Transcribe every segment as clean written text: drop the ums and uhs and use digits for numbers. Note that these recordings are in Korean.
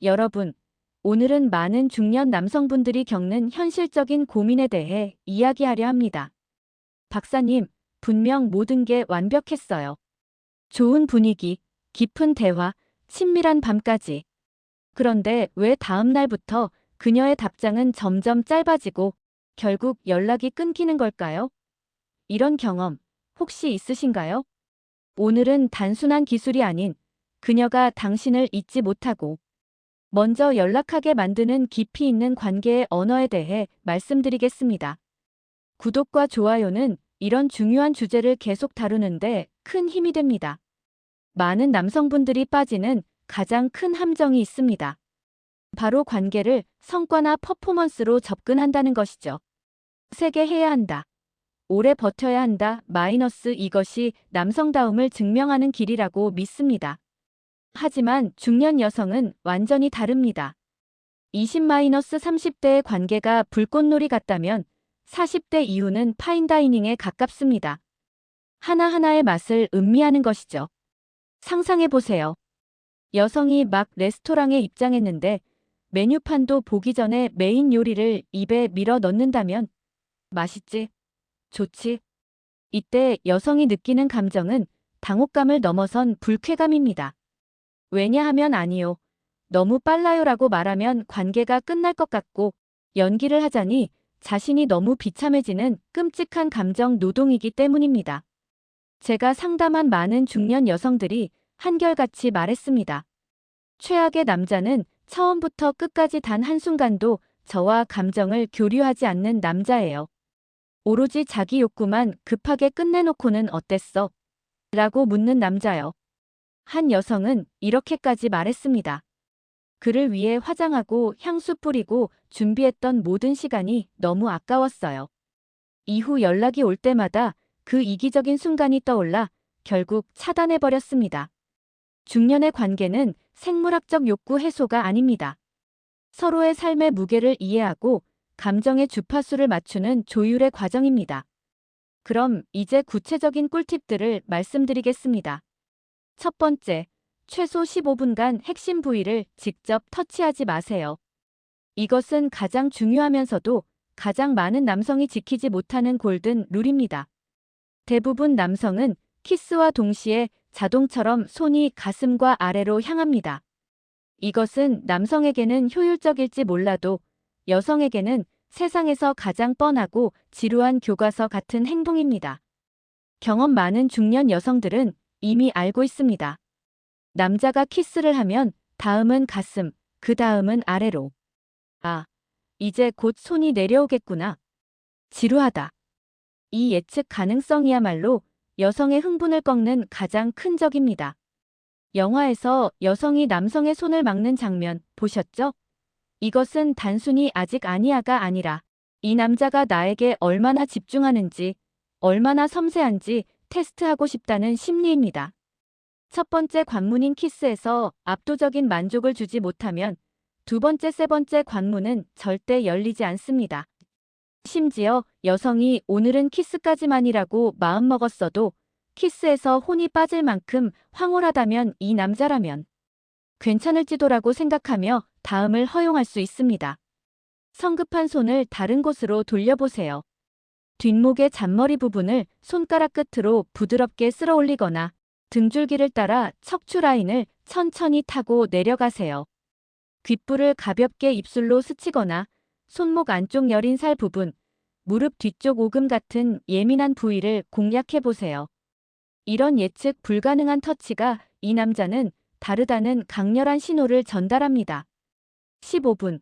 여러분, 오늘은 많은 중년 남성분들이 겪는 현실적인 고민에 대해 이야기하려 합니다. 박사님, 분명 모든 게 완벽했어요. 좋은 분위기, 깊은 대화, 친밀한 밤까지. 그런데 왜 다음 날부터 그녀의 답장은 점점 짧아지고 결국 연락이 끊기는 걸까요? 이런 경험 혹시 있으신가요? 오늘은 단순한 기술이 아닌 그녀가 당신을 잊지 못하고 먼저 연락하게 만드는 깊이 있는 관계의 언어에 대해 말씀드리겠습니다. 구독과 좋아요는 이런 중요한 주제를 계속 다루는데 큰 힘이 됩니다. 많은 남성분들이 빠지는 가장 큰 함정이 있습니다. 바로 관계를 성과나 퍼포먼스로 접근한다는 것이죠. 세게 해야 한다. 오래 버텨야 한다. 마이너스 이것이 남성다움을 증명하는 길이라고 믿습니다. 하지만 중년 여성은 완전히 다릅니다. 20-30대의 관계가 불꽃놀이 같다면 40대 이후는 파인다이닝에 가깝습니다. 하나하나의 맛을 음미하는 것이죠. 상상해보세요. 여성이 막 레스토랑에 입장했는데 메뉴판도 보기 전에 메인 요리를 입에 밀어 넣는다면 맛있지? 좋지? 이때 여성이 느끼는 감정은 당혹감을 넘어선 불쾌감입니다. 왜냐하면 아니요. 너무 빨라요라고 말하면 관계가 끝날 것 같고 연기를 하자니 자신이 너무 비참해지는 끔찍한 감정 노동이기 때문입니다. 제가 상담한 많은 중년 여성들이 한결같이 말했습니다. 최악의 남자는 처음부터 끝까지 단 한순간도 저와 감정을 교류하지 않는 남자예요. 오로지 자기 욕구만 급하게 끝내놓고는 어땠어? 라고 묻는 남자요. 한 여성은 이렇게까지 말했습니다. 그를 위해 화장하고 향수 뿌리고 준비했던 모든 시간이 너무 아까웠어요. 이후 연락이 올 때마다 그 이기적인 순간이 떠올라 결국 차단해버렸습니다. 중년의 관계는 생물학적 욕구 해소가 아닙니다. 서로의 삶의 무게를 이해하고 감정의 주파수를 맞추는 조율의 과정입니다. 그럼 이제 구체적인 꿀팁들을 말씀드리겠습니다. 첫 번째, 최소 15분간 핵심 부위를 직접 터치하지 마세요. 이것은 가장 중요하면서도 가장 많은 남성이 지키지 못하는 골든 룰입니다. 대부분 남성은 키스와 동시에 자동처럼 손이 가슴과 아래로 향합니다. 이것은 남성에게는 효율적일지 몰라도 여성에게는 세상에서 가장 뻔하고 지루한 교과서 같은 행동입니다. 경험 많은 중년 여성들은 이미 알고 있습니다. 남자가 키스를 하면 다음은 가슴, 그 다음은 아래로. 아, 이제 곧 손이 내려오겠구나. 지루하다. 이 예측 가능성이야말로 여성의 흥분을 꺾는 가장 큰 적입니다. 영화에서 여성이 남성의 손을 막는 장면 보셨죠? 이것은 단순히 아직 아니야가 아니라 이 남자가 나에게 얼마나 집중하는지, 얼마나 섬세한지 테스트하고 싶다는 심리입니다. 첫 번째 관문인 키스에서 압도적인 만족을 주지 못하면 두 번째, 세 번째 관문은 절대 열리지 않습니다. 심지어 여성이 오늘은 키스까지만이라고 마음먹었어도 키스에서 혼이 빠질 만큼 황홀하다면 이 남자라면 괜찮을지도라고 생각하며 다음을 허용할 수 있습니다. 성급한 손을 다른 곳으로 돌려보세요. 뒷목의 잔머리 부분을 손가락 끝으로 부드럽게 쓸어 올리거나 등줄기를 따라 척추 라인을 천천히 타고 내려가세요. 귓불을 가볍게 입술로 스치거나 손목 안쪽 여린 살 부분, 무릎 뒤쪽 오금 같은 예민한 부위를 공략해보세요. 이런 예측 불가능한 터치가 이 남자는 다르다는 강렬한 신호를 전달합니다. 15분.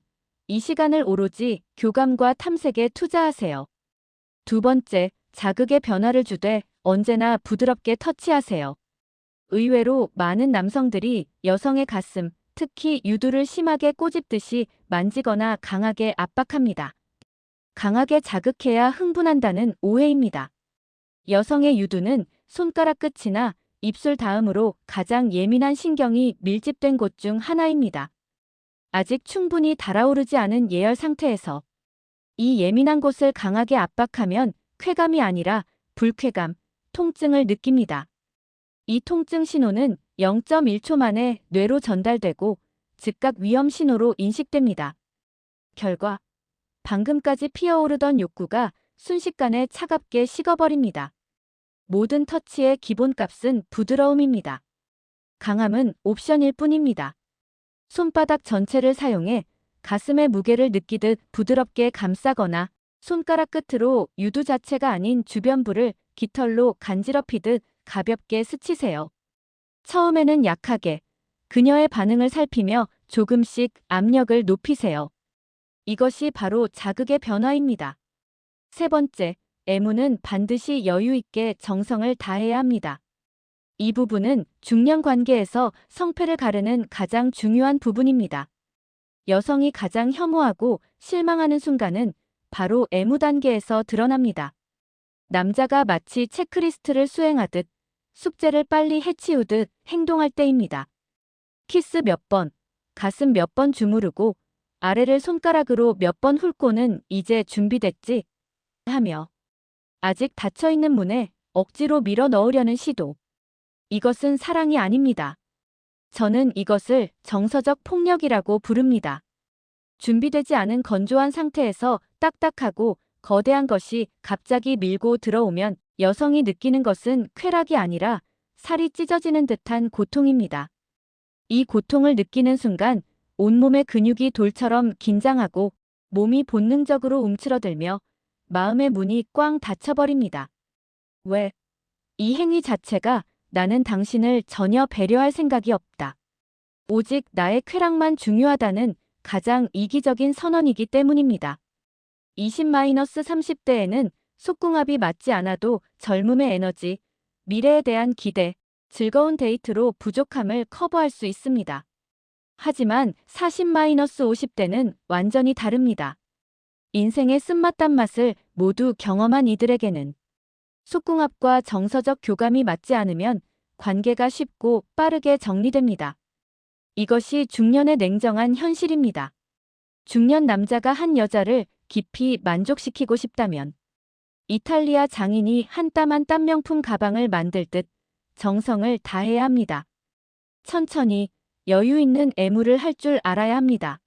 이 시간을 오로지 교감과 탐색에 투자하세요. 두 번째, 자극의 변화를 주되 언제나 부드럽게 터치하세요. 의외로 많은 남성들이 여성의 가슴, 특히 유두를 심하게 꼬집듯이 만지거나 강하게 압박합니다. 강하게 자극해야 흥분한다는 오해입니다. 여성의 유두는 손가락 끝이나 입술 다음으로 가장 예민한 신경이 밀집된 곳 중 하나입니다. 아직 충분히 달아오르지 않은 예열 상태에서 이 예민한 곳을 강하게 압박하면 쾌감이 아니라 불쾌감, 통증을 느낍니다. 이 통증 신호는 0.1초 만에 뇌로 전달되고 즉각 위험 신호로 인식됩니다. 결과 방금까지 피어오르던 욕구가 순식간에 차갑게 식어버립니다. 모든 터치의 기본값은 부드러움입니다. 강함은 옵션일 뿐입니다. 손바닥 전체를 사용해 가슴의 무게를 느끼듯 부드럽게 감싸거나 손가락 끝으로 유두 자체가 아닌 주변부를 깃털로 간지럽히듯 가볍게 스치세요. 처음에는 약하게 그녀의 반응을 살피며 조금씩 압력을 높이세요. 이것이 바로 자극의 변화입니다. 세 번째, 애무는 반드시 여유 있게 정성을 다해야 합니다. 이 부분은 중년 관계에서 성패를 가르는 가장 중요한 부분입니다. 여성이 가장 혐오하고 실망하는 순간은 바로 애무 단계에서 드러납니다. 남자가 마치 체크리스트를 수행하듯 숙제를 빨리 해치우듯 행동할 때입니다. 키스 몇 번, 가슴 몇 번 주무르고 아래를 손가락으로 몇 번 훑고는 이제 준비됐지? 하며 아직 닫혀있는 문에 억지로 밀어 넣으려는 시도. 이것은 사랑이 아닙니다. 저는 이것을 정서적 폭력이라고 부릅니다. 준비되지 않은 건조한 상태에서 딱딱하고 거대한 것이 갑자기 밀고 들어오면 여성이 느끼는 것은 쾌락이 아니라 살이 찢어지는 듯한 고통입니다. 이 고통을 느끼는 순간 온몸의 근육이 돌처럼 긴장하고 몸이 본능적으로 움츠러들며 마음의 문이 꽝 닫혀버립니다. 왜? 이 행위 자체가 나는 당신을 전혀 배려할 생각이 없다. 오직 나의 쾌락만 중요하다는 가장 이기적인 선언이기 때문입니다. 20-30대에는 속궁합이 맞지 않아도 젊음의 에너지, 미래에 대한 기대, 즐거운 데이트로 부족함을 커버할 수 있습니다. 하지만 40-50대는 완전히 다릅니다. 인생의 쓴맛 단맛을 모두 경험한 이들에게는 속궁합과 정서적 교감이 맞지 않으면 관계가 쉽고 빠르게 정리됩니다. 이것이 중년의 냉정한 현실입니다. 중년 남자가 한 여자를 깊이 만족시키고 싶다면 이탈리아 장인이 한 땀 한 땀 명품 가방을 만들 듯 정성을 다해야 합니다. 천천히 여유 있는 애무를 할 줄 알아야 합니다.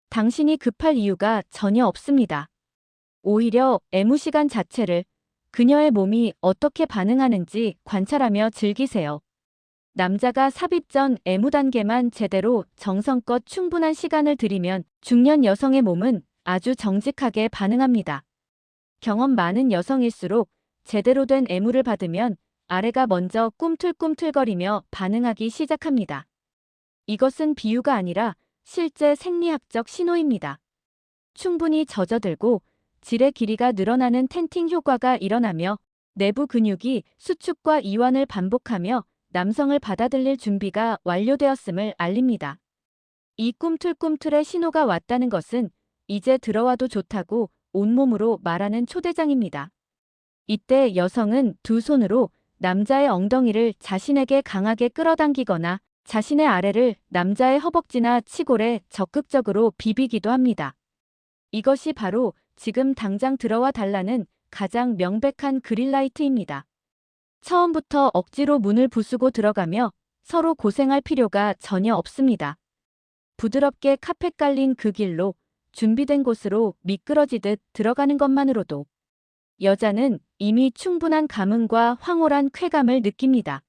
당신이 급할 이유가 전혀 없습니다. 오히려 애무 시간 자체를 그녀의 몸이 어떻게 반응하는지 관찰하며 즐기세요. 남자가 삽입 전 애무 단계만 제대로 정성껏 충분한 시간을 들이면 중년 여성의 몸은 아주 정직하게 반응합니다. 경험 많은 여성일수록 제대로 된 애무를 받으면 아래가 먼저 꿈틀꿈틀거리며 반응하기 시작합니다. 이것은 비유가 아니라 실제 생리학적 신호입니다. 충분히 젖어들고 질의 길이가 늘어나는 텐팅 효과가 일어나며 내부 근육이 수축과 이완을 반복하며 남성을 받아들일 준비가 완료되었음을 알립니다. 이 꿈틀꿈틀의 신호가 왔다는 것은 이제 들어와도 좋다고 온몸으로 말하는 초대장입니다. 이때 여성은 두 손으로 남자의 엉덩이를 자신에게 강하게 끌어당기거나 자신의 아래를 남자의 허벅지나 치골에 적극적으로 비비기도 합니다. 이것이 바로 지금 당장 들어와 달라는 가장 명백한 그린라이트입니다. 처음부터 억지로 문을 부수고 들어가며 서로 고생할 필요가 전혀 없습니다. 부드럽게 카펫 깔린 그 길로 준비된 곳으로 미끄러지듯 들어가는 것만으로도 여자는 이미 충분한 감흥과 황홀한 쾌감을 느낍니다.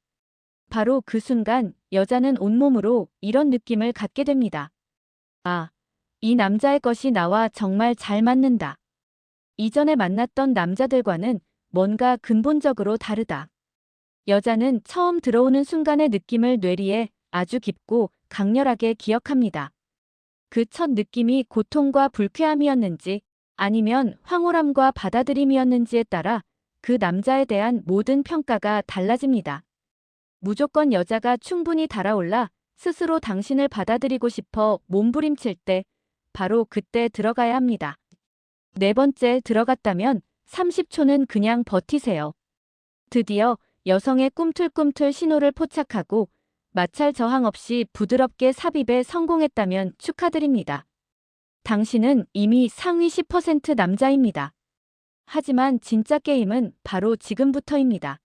바로 그 순간 여자는 온몸으로 이런 느낌을 갖게 됩니다. 아, 이 남자의 것이 나와 정말 잘 맞는다. 이전에 만났던 남자들과는 뭔가 근본적으로 다르다. 여자는 처음 들어오는 순간의 느낌을 뇌리에 아주 깊고 강렬하게 기억합니다. 그 첫 느낌이 고통과 불쾌함이었는지 아니면 황홀함과 받아들임이었는지에 따라 그 남자에 대한 모든 평가가 달라집니다. 무조건 여자가 충분히 달아올라 스스로 당신을 받아들이고 싶어 몸부림칠 때 바로 그때 들어가야 합니다. 네 번째 들어갔다면 30초는 그냥 버티세요. 드디어 여성의 꿈틀꿈틀 신호를 포착하고 마찰 저항 없이 부드럽게 삽입에 성공했다면 축하드립니다. 당신은 이미 상위 10% 남자입니다. 하지만 진짜 게임은 바로 지금부터입니다.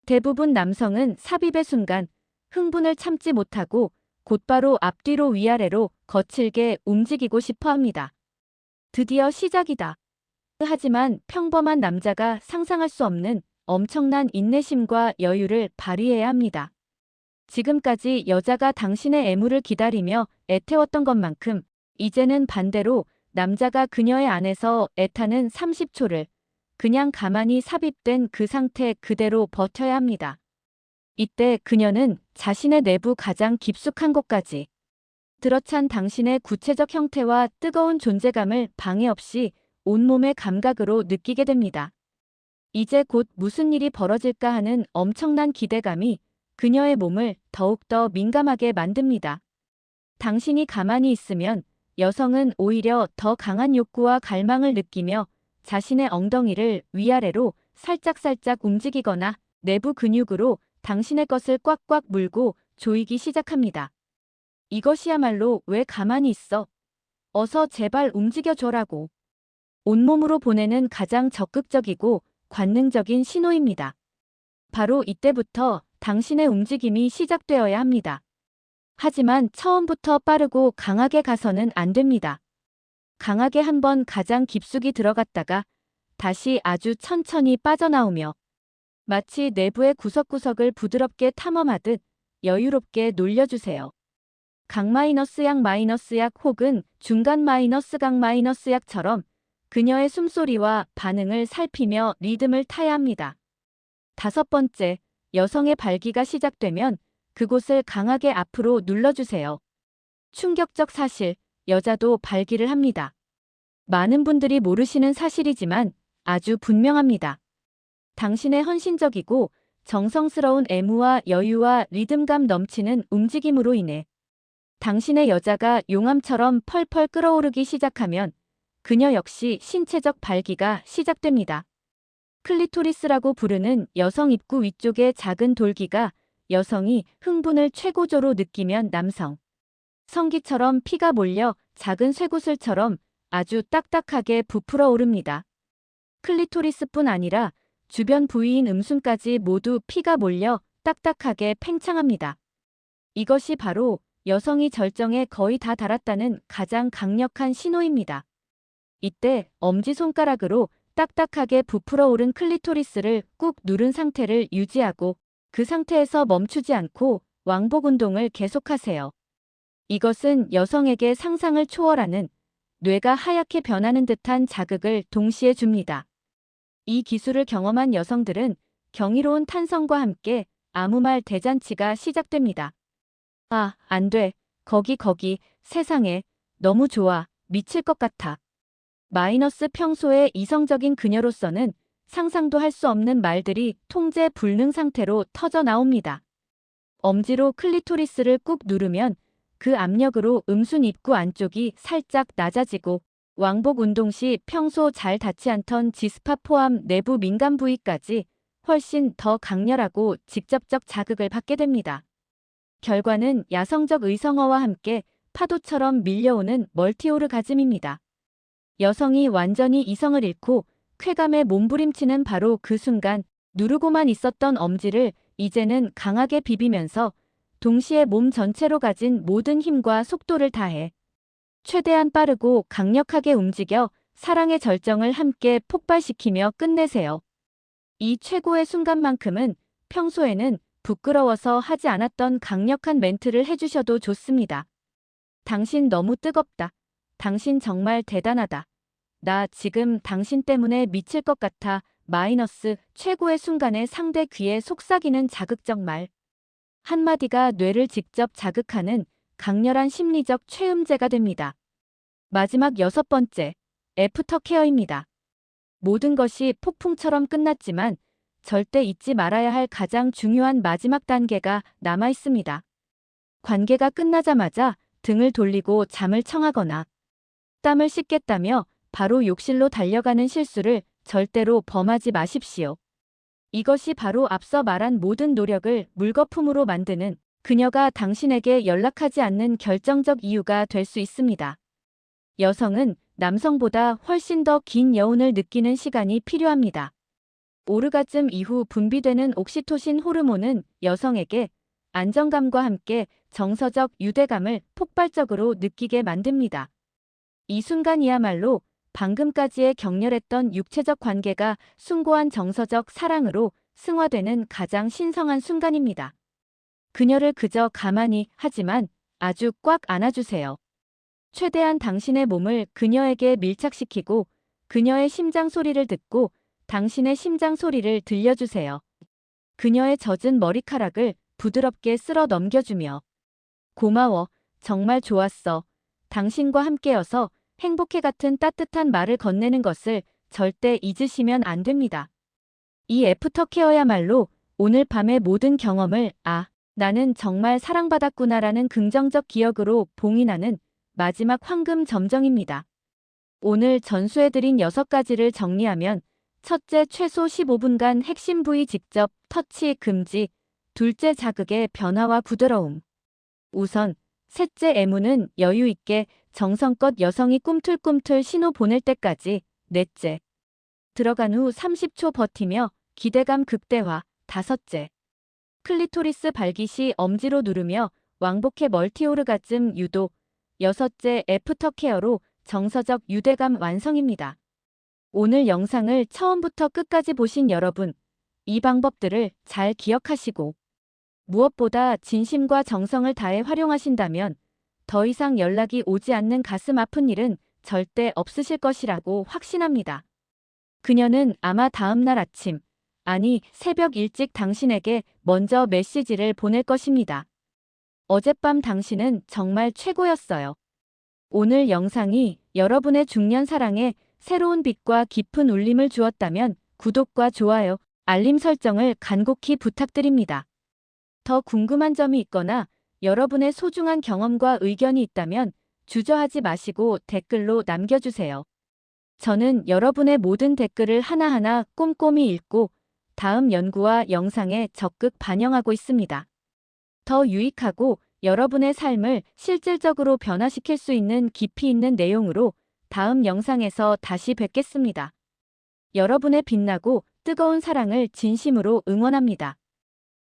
대부분 남성은 삽입의 순간 흥분을 참지 못하고 곧바로 앞뒤로 위아래로 거칠게 움직이고 싶어 합니다. 드디어 시작이다. 하지만 평범한 남자가 상상할 수 없는 엄청난 인내심과 여유를 발휘해야 합니다. 지금까지 여자가 당신의 애무를 기다리며 애태웠던 것만큼 이제는 반대로 남자가 그녀의 안에서 애타는 30초를 그냥 가만히 삽입된 그 상태 그대로 버텨야 합니다. 이때 그녀는 자신의 내부 가장 깊숙한 곳까지 들어찬 당신의 구체적 형태와 뜨거운 존재감을 방해 없이 온몸의 감각으로 느끼게 됩니다. 이제 곧 무슨 일이 벌어질까 하는 엄청난 기대감이 그녀의 몸을 더욱더 민감하게 만듭니다. 당신이 가만히 있으면 여성은 오히려 더 강한 욕구와 갈망을 느끼며 자신의 엉덩이를 위아래로 살짝살짝 움직이거나 내부 근육으로 당신의 것을 꽉꽉 물고 조이기 시작합니다. 이것이야말로 왜 가만히 있어? 어서 제발 움직여줘라고. 온몸으로 보내는 가장 적극적이고 관능적인 신호입니다. 바로 이때부터 당신의 움직임이 시작되어야 합니다. 하지만 처음부터 빠르고 강하게 가서는 안 됩니다. 강하게 한번 가장 깊숙이 들어갔다가 다시 아주 천천히 빠져나오며 마치 내부의 구석구석을 부드럽게 탐험하듯 여유롭게 놀려주세요. 강 마이너스 약 마이너스 약 혹은 중간 마이너스 강 마이너스 약처럼 그녀의 숨소리와 반응을 살피며 리듬을 타야 합니다. 5번째, 여성의 발기가 시작되면 그곳을 강하게 앞으로 눌러주세요. 충격적 사실, 여자도 발기를 합니다. 많은 분들이 모르시는 사실이지만 아주 분명합니다. 당신의 헌신적이고 정성스러운 애무와 여유와 리듬감 넘치는 움직임으로 인해 당신의 여자가 용암처럼 펄펄 끓어오르기 시작하면 그녀 역시 신체적 발기가 시작됩니다. 클리토리스라고 부르는 여성 입구 위쪽의 작은 돌기가 여성이 흥분을 최고조로 느끼면 남성 성기처럼 피가 몰려 작은 쇠구슬처럼 아주 딱딱하게 부풀어 오릅니다. 클리토리스뿐 아니라 주변 부위인 음순까지 모두 피가 몰려 딱딱하게 팽창합니다. 이것이 바로 여성이 절정에 거의 다 달았다는 가장 강력한 신호입니다. 이때 엄지손가락으로 딱딱하게 부풀어 오른 클리토리스를 꾹 누른 상태를 유지하고 그 상태에서 멈추지 않고 왕복 운동을 계속하세요. 이것은 여성에게 상상을 초월하는 뇌가 하얗게 변하는 듯한 자극을 동시에 줍니다. 이 기술을 경험한 여성들은 경이로운 탄성과 함께 아무 말 대잔치가 시작됩니다. 아, 안 돼. 거기, 세상에. 너무 좋아. 미칠 것 같아. 마이너스 평소의 이성적인 그녀로서는 상상도 할 수 없는 말들이 통제 불능 상태로 터져 나옵니다. 엄지로 클리토리스를 꾹 누르면 그 압력으로 음순 입구 안쪽이 살짝 낮아지고 왕복 운동 시 평소 잘 닿지 않던 지스파 포함 내부 민감 부위까지 훨씬 더 강렬하고 직접적 자극을 받게 됩니다. 결과는 야성적 의성어와 함께 파도처럼 밀려오는 멀티오르가즘입니다. 여성이 완전히 이성을 잃고 쾌감에 몸부림치는 바로 그 순간 누르고만 있었던 엄지를 이제는 강하게 비비면서 동시에 몸 전체로 가진 모든 힘과 속도를 다해 최대한 빠르고 강력하게 움직여 사랑의 절정을 함께 폭발시키며 끝내세요. 이 최고의 순간만큼은 평소에는 부끄러워서 하지 않았던 강력한 멘트를 해주셔도 좋습니다. 당신 너무 뜨겁다. 당신 정말 대단하다. 나 지금 당신 때문에 미칠 것 같아. 마이너스 최고의 순간에 상대 귀에 속삭이는 자극적 말. 한마디가 뇌를 직접 자극하는 강렬한 심리적 최음제가 됩니다. 마지막 6번째, 애프터 케어입니다. 모든 것이 폭풍처럼 끝났지만 절대 잊지 말아야 할 가장 중요한 마지막 단계가 남아 있습니다. 관계가 끝나자마자 등을 돌리고 잠을 청하거나 땀을 씻겠다며 바로 욕실로 달려가는 실수를 절대로 범하지 마십시오. 이것이 바로 앞서 말한 모든 노력을 물거품으로 만드는 그녀가 당신에게 연락하지 않는 결정적 이유가 될 수 있습니다. 여성은 남성보다 훨씬 더 긴 여운을 느끼는 시간이 필요합니다. 오르가즘 이후 분비되는 옥시토신 호르몬은 여성에게 안정감과 함께 정서적 유대감을 폭발적으로 느끼게 만듭니다. 이 순간이야말로 방금까지의 격렬했던 육체적 관계가 숭고한 정서적 사랑으로 승화되는 가장 신성한 순간입니다. 그녀를 그저 가만히 하지만 아주 꽉 안아주세요. 최대한 당신의 몸을 그녀에게 밀착시키고 그녀의 심장 소리를 듣고 당신의 심장 소리를 들려주세요. 그녀의 젖은 머리카락을 부드럽게 쓸어 넘겨주며 고마워, 정말 좋았어. 당신과 함께여서 행복해 같은 따뜻한 말을 건네는 것을 절대 잊으시면 안 됩니다. 이 애프터케어야말로 오늘 밤의 모든 경험을 나는 정말 사랑받았구나라는 긍정적 기억으로 봉인하는 마지막 황금 점정입니다. 오늘 전수해드린 6가지를 정리하면 첫째, 최소 15분간 핵심 부위 직접 터치 금지. 둘째, 자극의 변화와 부드러움. 우선 셋째, 애무는 여유 있게 정성껏 여성이 꿈틀꿈틀 신호 보낼 때까지. 넷째, 들어간 후 30초 버티며 기대감 극대화. 다섯째, 클리토리스 발기 시 엄지로 누르며 왕복해 멀티오르가즘 유도. 여섯째, 애프터케어로 정서적 유대감 완성입니다. 오늘 영상을 처음부터 끝까지 보신 여러분, 이 방법들을 잘 기억하시고 무엇보다 진심과 정성을 다해 활용하신다면 더 이상 연락이 오지 않는 가슴 아픈 일은 절대 없으실 것이라고 확신합니다. 그녀는 아마 다음날 아침, 아니 새벽 일찍 당신에게 먼저 메시지를 보낼 것입니다. 어젯밤 당신은 정말 최고였어요. 오늘 영상이 여러분의 중년 사랑에 새로운 빛과 깊은 울림을 주었다면 구독과 좋아요, 알림 설정을 간곡히 부탁드립니다. 더 궁금한 점이 있거나 여러분의 소중한 경험과 의견이 있다면 주저하지 마시고 댓글로 남겨주세요. 저는 여러분의 모든 댓글을 하나하나 꼼꼼히 읽고 다음 연구와 영상에 적극 반영하고 있습니다. 더 유익하고 여러분의 삶을 실질적으로 변화시킬 수 있는 깊이 있는 내용으로 다음 영상에서 다시 뵙겠습니다. 여러분의 빛나고 뜨거운 사랑을 진심으로 응원합니다.